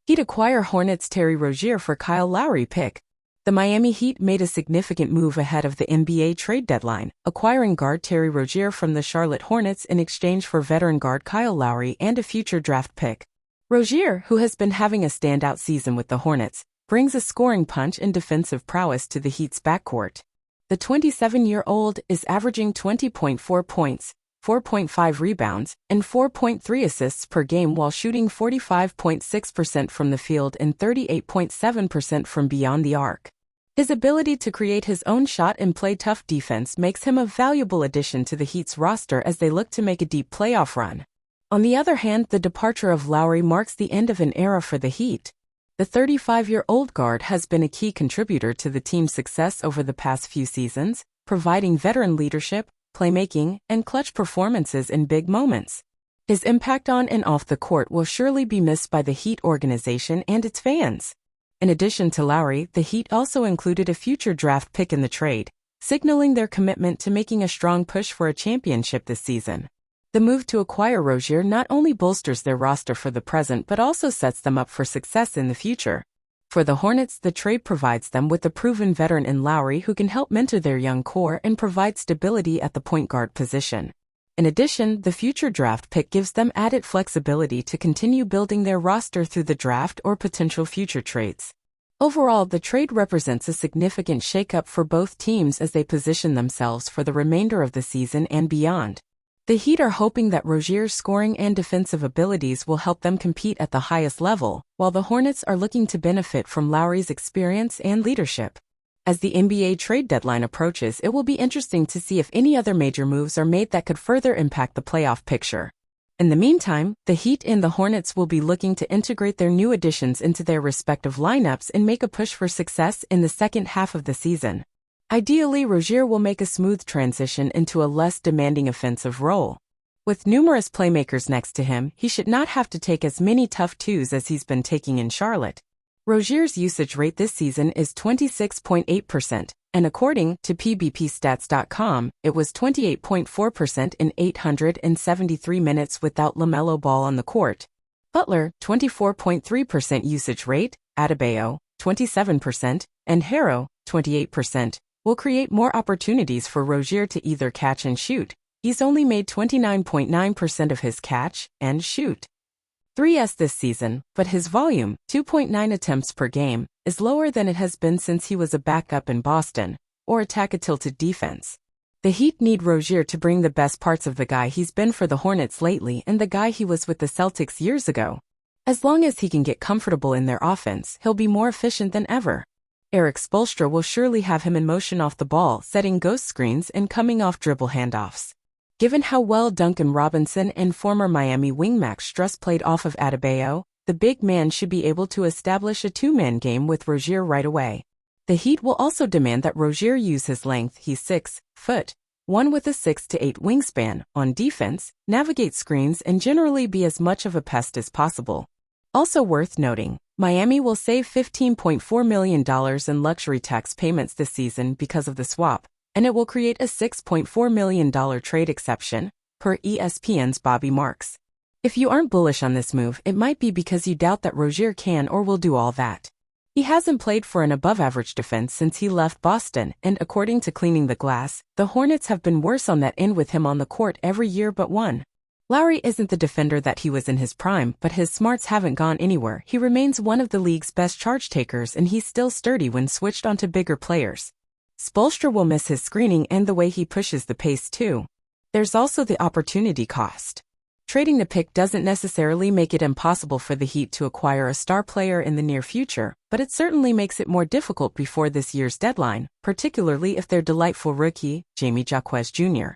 Heat acquire Hornets Terry Rozier for Kyle Lowry pick. The Miami Heat made a significant move ahead of the NBA trade deadline, acquiring guard Terry Rozier from the Charlotte Hornets in exchange for veteran guard Kyle Lowry and a future draft pick. Rozier, who has been having a standout season with the Hornets, brings a scoring punch and defensive prowess to the Heat's backcourt. The 27-year-old is averaging 20.4 points, 4.5 rebounds, and 4.3 assists per game while shooting 45.6% from the field and 38.7% from beyond the arc. His ability to create his own shot and play tough defense makes him a valuable addition to the Heat's roster as they look to make a deep playoff run. On the other hand, the departure of Lowry marks the end of an era for the Heat. The 35-year-old guard has been a key contributor to the team's success over the past few seasons, providing veteran leadership, playmaking, and clutch performances in big moments. His impact on and off the court will surely be missed by the Heat organization and its fans. In addition to Lowry, the Heat also included a future draft pick in the trade, signaling their commitment to making a strong push for a championship this season. The move to acquire Rozier not only bolsters their roster for the present but also sets them up for success in the future. For the Hornets, the trade provides them with a proven veteran in Lowry who can help mentor their young core and provide stability at the point guard position. In addition, the future draft pick gives them added flexibility to continue building their roster through the draft or potential future trades. Overall, the trade represents a significant shakeup for both teams as they position themselves for the remainder of the season and beyond. The Heat are hoping that Rozier's scoring and defensive abilities will help them compete at the highest level, while the Hornets are looking to benefit from Lowry's experience and leadership. As the NBA trade deadline approaches, it will be interesting to see if any other major moves are made that could further impact the playoff picture. In the meantime, the Heat and the Hornets will be looking to integrate their new additions into their respective lineups and make a push for success in the second half of the season. Ideally, Rozier will make a smooth transition into a less demanding offensive role. With numerous playmakers next to him, he should not have to take as many tough twos as he's been taking in Charlotte. Rozier's usage rate this season is 26.8%, and according to PBPstats.com, it was 28.4% in 873 minutes without LaMelo Ball on the court. Butler, 24.3% usage rate, Adebayo, 27%, and Harrow, 28%. Will create more opportunities for Rozier to either catch and shoot. He's only made 29.9% of his catch and shoot threes this season, but his volume, 2.9 attempts per game, is lower than it has been since he was a backup in Boston, or attack a tilted defense. The Heat need Rozier to bring the best parts of the guy he's been for the Hornets lately and the guy he was with the Celtics years ago. As long as he can get comfortable in their offense, he'll be more efficient than ever. Erik Spoelstra will surely have him in motion off the ball, setting ghost screens and coming off dribble handoffs. Given how well Duncan Robinson and former Miami wing Max Strus played off of Adebayo, the big man should be able to establish a two-man game with Rozier right away. The Heat will also demand that Rozier use his length, he's 6'1", with a 6 to 8 wingspan, on defense, navigate screens and generally be as much of a pest as possible. Also worth noting, Miami will save $15.4 million in luxury tax payments this season because of the swap, and it will create a $6.4 million trade exception, per ESPN's Bobby Marks. If you aren't bullish on this move, it might be because you doubt that Rozier can or will do all that. He hasn't played for an above-average defense since he left Boston, and according to Cleaning the Glass, the Hornets have been worse on that end with him on the court every year but one. Lowry isn't the defender that he was in his prime, but his smarts haven't gone anywhere. He remains one of the league's best charge takers and he's still sturdy when switched onto bigger players. Spoelstra will miss his screening and the way he pushes the pace too. There's also the opportunity cost. Trading the pick doesn't necessarily make it impossible for the Heat to acquire a star player in the near future, but it certainly makes it more difficult before this year's deadline, particularly if their delightful rookie, Jamie Jaquez Jr.,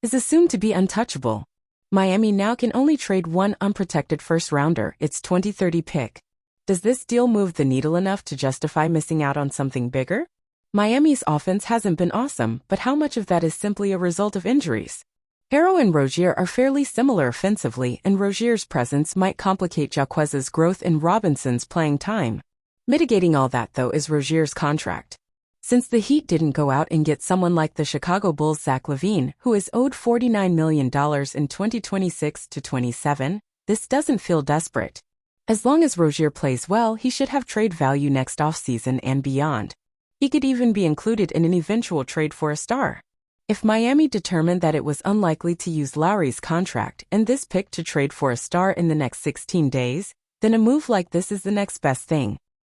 is assumed to be untouchable. Miami now can only trade one unprotected first-rounder, its 2030 pick. Does this deal move the needle enough to justify missing out on something bigger? Miami's offense hasn't been awesome, but how much of that is simply a result of injuries? Harrow and Rozier are fairly similar offensively, and Rozier's presence might complicate Jaquez's growth in Robinson's playing time. Mitigating all that, though, is Rozier's contract. Since the Heat didn't go out and get someone like the Chicago Bulls' Zach LaVine, who is owed $49 million in 2026 to 27, this doesn't feel desperate. As long as Rozier plays well, he should have trade value next offseason and beyond. He could even be included in an eventual trade for a star. If Miami determined that it was unlikely to use Lowry's contract and this pick to trade for a star in the next 16 days, then a move like this is the next best thing.